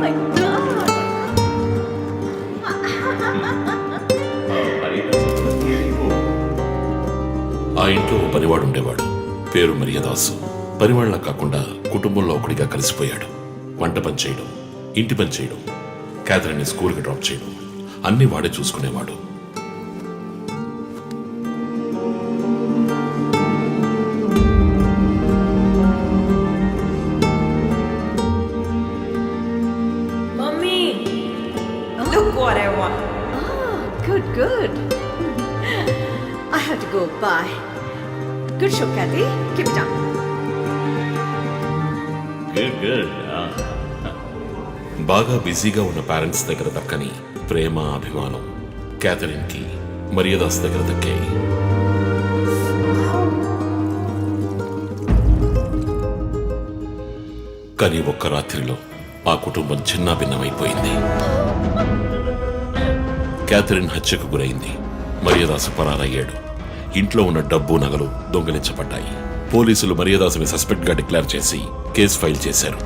my God. ఆ ఇంట్లో ఓ పనివాడు ఉండేవాడు. పేరు మరియదాసు. పనివాళ్ళ కాకుండా కుటుంబంలో ఒకడిగా కలిసిపోయాడు. వంట పని చేయడం, ఇంటి పని చేయడం, క్యాథరిన్ని స్కూల్కి డ్రాప్ చేయడం అన్నీ వాడే చూసుకునేవాడు. Mummy, look what I want. Oh, good, good. I have to go. Bye. Good show, Kathy. Keep it up. Good. బాగా బిజీగా ఉన్న పేరెంట్స్ దగ్గర దక్కని ప్రేమ, అభిమానం క్యాథరిన్కి మరియదాస్ దగ్గర దక్కాయి. కానీ ఒక్క రాత్రిలో ఆ కుటుంబం చిన్నాభిన్నమైపోయింది. క్యాథరిన్ హత్యకు గురైంది. మరియదాసు పరారయ్యాడు. ఇంట్లో ఉన్న డబ్బు, నగలు దొంగిలించబడ్డాయి. పోలీసులు మరియదాసుని సస్పెక్ట్ గా డిక్లేర్ చేసి కేసు ఫైల్ చేశారు.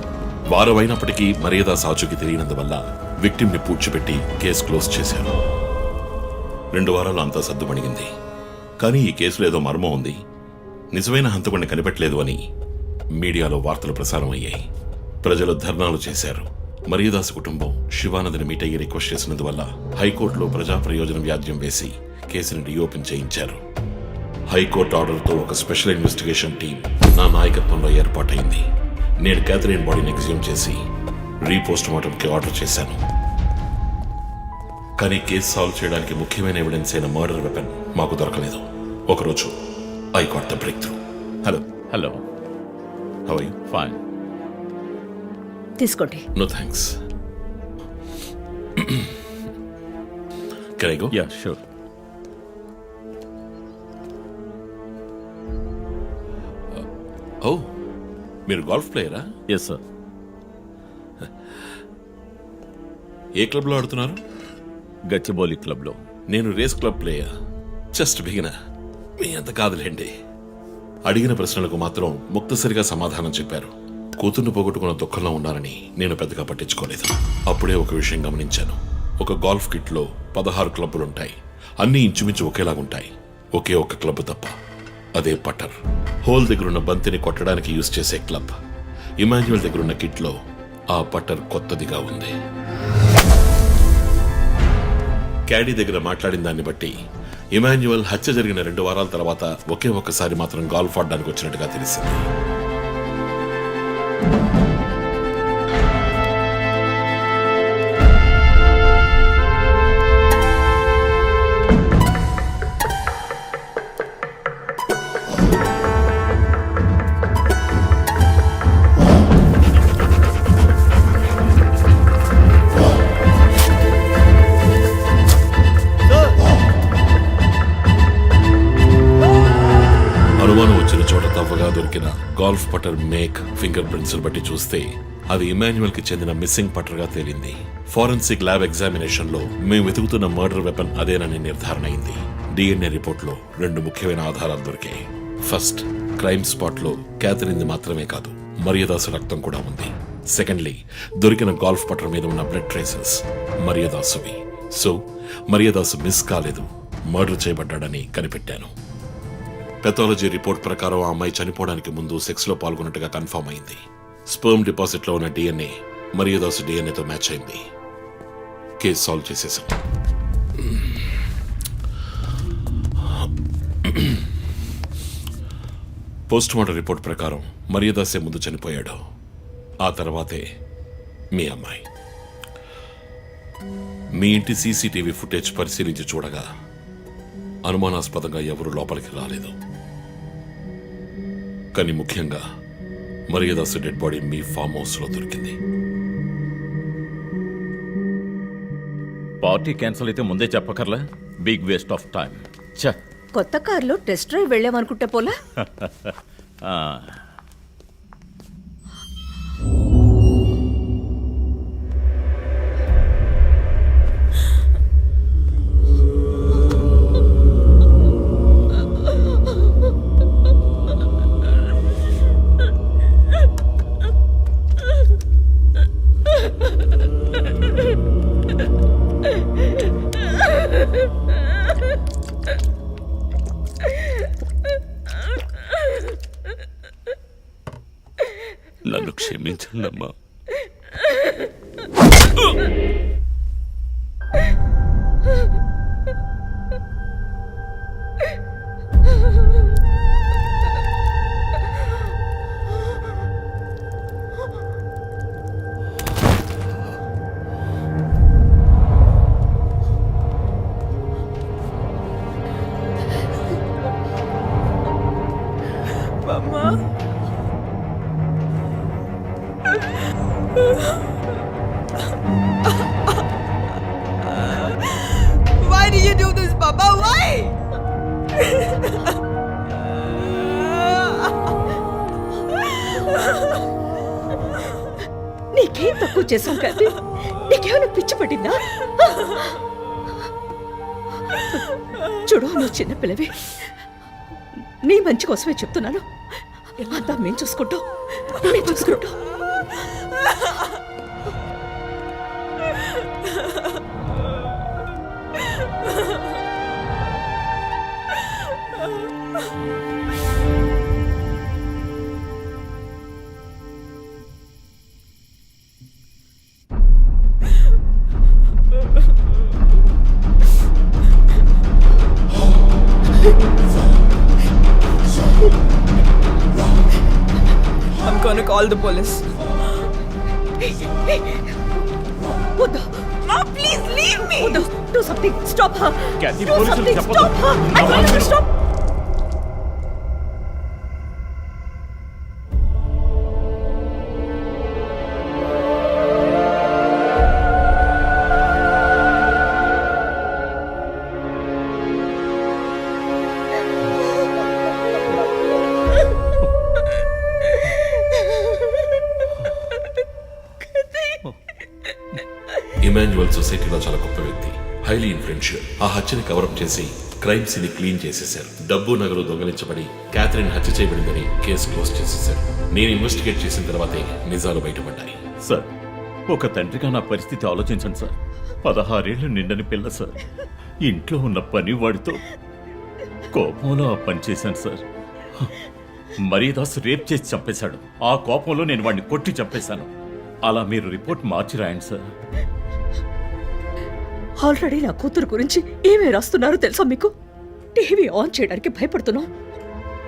వారం అయినప్పటికీ మరియదాస్ ఆచూకీ తెలియనందువల్ల విక్టిమ్ ని పూడ్చిపెట్టి కేసు క్లోజ్ చేశారు. 2 వారాలు అంతా సద్దుమణిగింది. కానీ ఈ కేసులో ఏదో మర్మం ఉంది, నిజమైన హంతకుడిని కనిపెట్టలేదు అని మీడియాలో వార్తలు ప్రసారం అయ్యాయి. ప్రజలు ధర్నాలు చేశారు. మరియదాసు కుటుంబం శివానందని మీట్ అయ్యి రిక్వెస్ట్ చేసినందువల్ల హైకోర్టులో ప్రజా ప్రయోజన వ్యాజ్యం వేసి కేసుని రీఓపెన్ చేయించారు. హైకోర్టు ఆర్డర్తో ఒక స్పెషల్ ఇన్వెస్టిగేషన్ టీం నా నాయకత్వంలో ఏర్పాటైంది. నేను క్యాథరిన్ బాడీని ఎగ్జ్యూమ్ చేసి రీపోస్ట్ మార్టంకి ఆర్డర్ చేశాను. కానీ కేసు సాల్వ్ చేయడానికి ముఖ్యమైన ఎవిడెన్స్ అయిన మర్డర్ వెపన్ మాకు దొరకలేదు. ఒకరోజు I got the breakthrough. Hello. How are you? Fine. తీసుకోండి. No thanks. Can I go? Yeah, sure. Oh, మీరు గోల్ఫ్ ప్లేయరా? Yes, sir. ఏ క్లబ్లో ఆడుతున్నారు? గచ్చిబౌలి క్లబ్లో. నేను race club player. Just beginner. మీ అంత కాదులేండి. అడిగిన ప్రశ్నలకు మాత్రం ముక్తసరిగా సమాధానం చెప్పారు. కూతుర్ను పోగొట్టుకున్న దుఃఖంలో ఉన్నారని నేను పెద్దగా పట్టించుకోలేదు. అప్పుడే ఒక విషయం గమనించాను. ఒక గోల్ఫ్ కిట్లో 16 క్లబ్బులుంటాయి. అన్నీ ఇంచుమించు ఒకేలాగుంటాయి. ఒకే ఒక్క క్లబ్ తప్ప. అదే పట్టర్. హోల్ దగ్గరున్న బంతిని కొట్టడానికి యూజ్ చేసే క్లబ్. ఇమాన్యువల్ దగ్గరున్న కిట్లో ఆ పట్టర్ కొత్తదిగా ఉంది. క్యాడీ దగ్గర మాట్లాడిన దాన్ని బట్టి ఇమాన్యువల్ హత్య జరిగిన 2 వారాల తర్వాత ఒకే ఒక్కసారి మాత్రం గోల్ఫ్ ఆడడానికి వచ్చినట్టుగా తెలిసింది. అనుమానం వచ్చిన చోట తవ్వగా దొరికిన గోల్ఫ్ పట్టర్ మేక్, ఫింగర్ ప్రింట్స్ బట్టి చూస్తే అది ఇమాన్యువల్ కి చెందిన మిస్సింగ్ పట్టర్ గా తేలింది. ఫోరెన్సిక్ ల్యాబ్ ఎగ్జామినేషన్ లో మేము వెతుకుతున్న మర్డర్ వెపన్ అదేనని నిర్ధారణ అయింది. డిఎన్ఏ రిపోర్ట్ లో 2 ముఖ్యమైన ఆధారాలు దొరికాయి. ఫస్ట్, క్రైమ్ స్పాట్ లో క్యాథరిన్ మాత్రమే కాదు, మరియదాసు రక్తం కూడా ఉంది. సెకండ్లీ, దొరికిన గోల్ఫ్ పట్టర్ మీద ఉన్న బ్లడ్ ట్రేసెస్ మరియదాసువి. సో మరియదాసు మిస్ కాలేదు, మర్డర్ చేయబడ్డాడని కనిపెట్టాను. పెథాలజీ రిపోర్ట్ ప్రకారం ఆ అమ్మాయి చనిపోవడానికి ముందు సెక్స్ లో పాల్గొన్నట్టుగా కన్ఫర్మ్ అయింది. స్పర్మ్ డిపాజిట్ లో ఉన్న డిఎన్ఏ మరియదాసు డిఎన్ఏతో మ్యాచ్ అయింది. కేసు సాల్వ్ చేసేసాం. పోస్ట్ మార్టం రిపోర్ట్ ప్రకారం మరియదాసే ముందు చనిపోయాడు. ఆ తర్వాతే మీ అమ్మాయి. మీ ఇంటి సీసీటీవీ ఫుటేజ్ పరిశీలించి చూడగా అనుమానాస్పదంగా ఎవరూ లోపలికి రాలేదు. కానీ ముఖ్యంగా మరియదాసు డెడ్ బాడీ మీ ఫామ్ హౌస్ లో దొరికింది. పార్టీ క్యాన్సిల్ అయితే ముందే చెప్పకర్లా? Big waste of time. కొత్త కారులో టెస్ట్ డ్రైవ్ వెళ్ళామనుకుంటా పోలా. నన్ను క్షమించండమ్మా. Why do you do this, Papa? Why? నీకేం తక్కువ చేశాం కానీ నీకేమైనా పిచ్చి పట్టిందా? చూడు, నువ్వు చిన్నపిల్లవి. నీ మంచి కోసమే చెప్తున్నాను. అంతా మేము చూసుకుంటాం. I'm gonna call the police. వద్దు. Mom, please leave me. వద్దు. Do something. Stop her. Kathy, Do పోలీసులు something. చెప్పొద్దు. Stop her. I told you to stop. Emmanuel సొసైటీలో చాలా గొప్ప వ్యక్తి, హైలీ ఇన్ఫ్లుయెన్షియల్. ఆ హత్యని కవరప్ చేసి క్రైమ్ సీన్ క్లీన్ చేసేశారు. డబ్బు నగలు దొంగలించబడి క్యాథరిన్ హత్య చేయబడిందని కేసు క్లోజ్ చేసేశారు. నేను ఇన్వెస్టిగేట్ చేసిన తర్వాతే నిజాలు బయటపడ్డాయి. సార్, ఒక తండ్రిగా నా పరిస్థితి ఆలోచించండి సార్. 16 ఏళ్ళు నిండని పిల్ల సార్. ఇంట్లో ఉన్న పని వాడితో కోపంలో ఆ పని చేశాను సార్. మరీదాస్ రేప్ చేసి చంపేశాడు. ఆ కోపంలో నేను వాడిని కొట్టి చంపేశాను. అలా మీరు రిపోర్ట్ మార్చి రాయండి సార్. ఆల్రెడీ నా కూతురు గురించి ఏమేమి రాస్తున్నారో తెలుసా మీకు? టీవీ ఆన్ చేయడానికి భయపడుతున్నాం.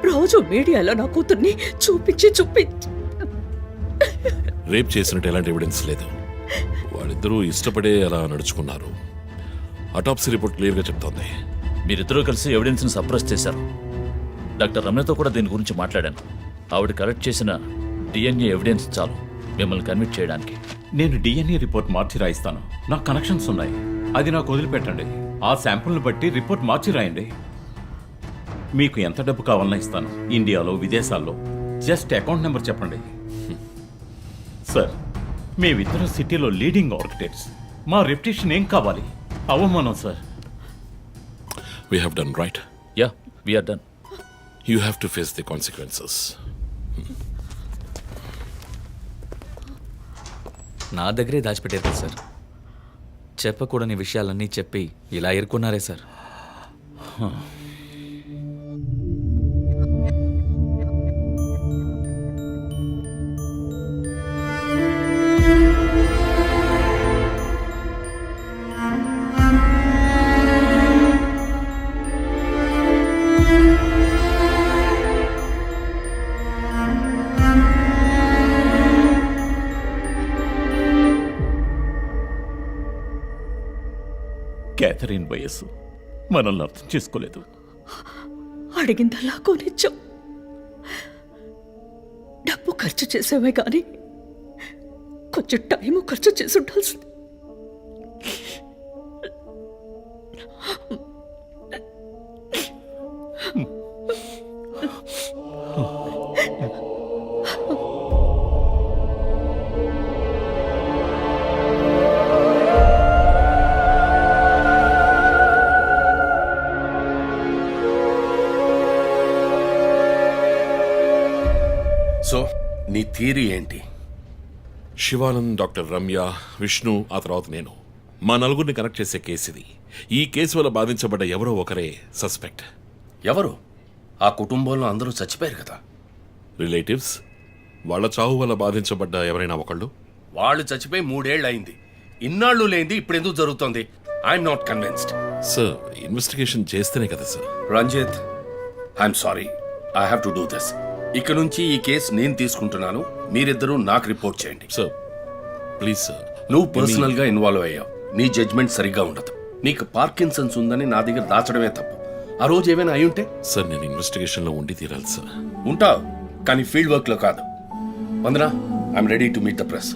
రోజు మీడియాలో నా కూతుర్ని చూపించి రేప్ చేసినట్టు ఎలాంటి ఎవిడెన్స్ లేదు. వాళ్ళిద్దరూ ఇష్టపడే అలా నడుచుకున్నారు. అటాప్సీ రిపోర్ట్ క్లియర్గా చెప్తోంది. మీరిద్దరూ కలిసి ఎవిడెన్స్ని సప్రెస్ చేశారు. డాక్టర్ రమ్యతో కూడా దీని గురించి మాట్లాడాను. ఆవిడ కలెక్ట్ చేసిన డిఎన్ఏ ఎవిడెన్స్ చాలు మిమ్మల్ని కన్విట్ చేయడానికి. నేను డిఎన్ఏ రిపోర్ట్ మార్చి రాయిస్తాను. నాకు కనెక్షన్స్ ఉన్నాయి. అది నాకు వదిలిపెట్టండి. ఆ శాంపుల్ని బట్టి రిపోర్ట్ మార్చి రాయండి. మీకు ఎంత డబ్బు కావాలన్నా ఇస్తాను. ఇండియాలో, విదేశాల్లో. జస్ట్ అకౌంట్ నెంబర్ చెప్పండి. సార్, మేమిద్దరం సిటీలో లీడింగ్ ఆర్కిటెక్ట్స్. మా రెప్యుటేషన్ ఏం కావాలి? అవమానం sir. We have done right. Yeah, we are done. You have to face the consequences. నా దగ్గరే దాచిపెట్టారు కదా సార్. చెప్పకూడని విషయాలన్నీ చెప్పి ఇలా ఇరుక్కున్నారే సార్. క్యాథరిన్ వయస్సు మనల్ని అర్థం చేసుకోలేదు. అడిగిందల్లా కొనిచ్చాం. డబ్బు ఖర్చు చేసేవే కానీ కొంచెం టైం ఖర్చు చేసి ఉండాల్సింది. సో నీ థియరీ ఏంటి? శివానంద్, డాక్టర్ రమ్య, విష్ణు, ఆ తర్వాత నేను, మా నలుగురిని కనెక్ట్ చేసే కేసు ఇది. ఈ కేసు వల్ల బాధించబడ్డ ఎవరో ఒకరే సస్పెక్ట్. ఎవరు? ఆ కుటుంబంలో అందరూ చచ్చిపోయారు కదా. రిలేటివ్స్, వాళ్ళ చావు వల్ల బాధించబడ్డ ఎవరైనా ఒకళ్ళు? వాళ్ళు చచ్చిపోయి 3 ఏళ్ళు అయింది. ఇన్నాళ్ళు లేనిది ఇప్పుడు ఎందుకు జరుగుతోంది? I'm not convinced. Sir, investigation చేస్తేనే కదా sir. Ranjith, I'm sorry, I have to do this. ఇక నుంచి ఈ కేసు నేను తీసుకుంటున్నాను. మీరిద్దరూ నాకు రిపోర్ట్ చేయండి. Sir please sir. నువ్వు పర్సనల్ గా ఇన్వాల్వ్ అయ్యావు. నీ జడ్జ్మెంట్ సరిగ్గా ఉండదు. నీకు పార్కిన్సన్స్ ఉందని నా దగ్గర దాచడమే తప్పు. ఆ రోజు ఏమైనా అయి ఉంటే? సార్, నేను ఇన్వెస్టిగేషన్ లో ఉండి తీరాలి సార్. ఉంటావు, కానీ ఫీల్డ్ వర్క్ లో కాదు. Vandana, I'm ready to meet the press.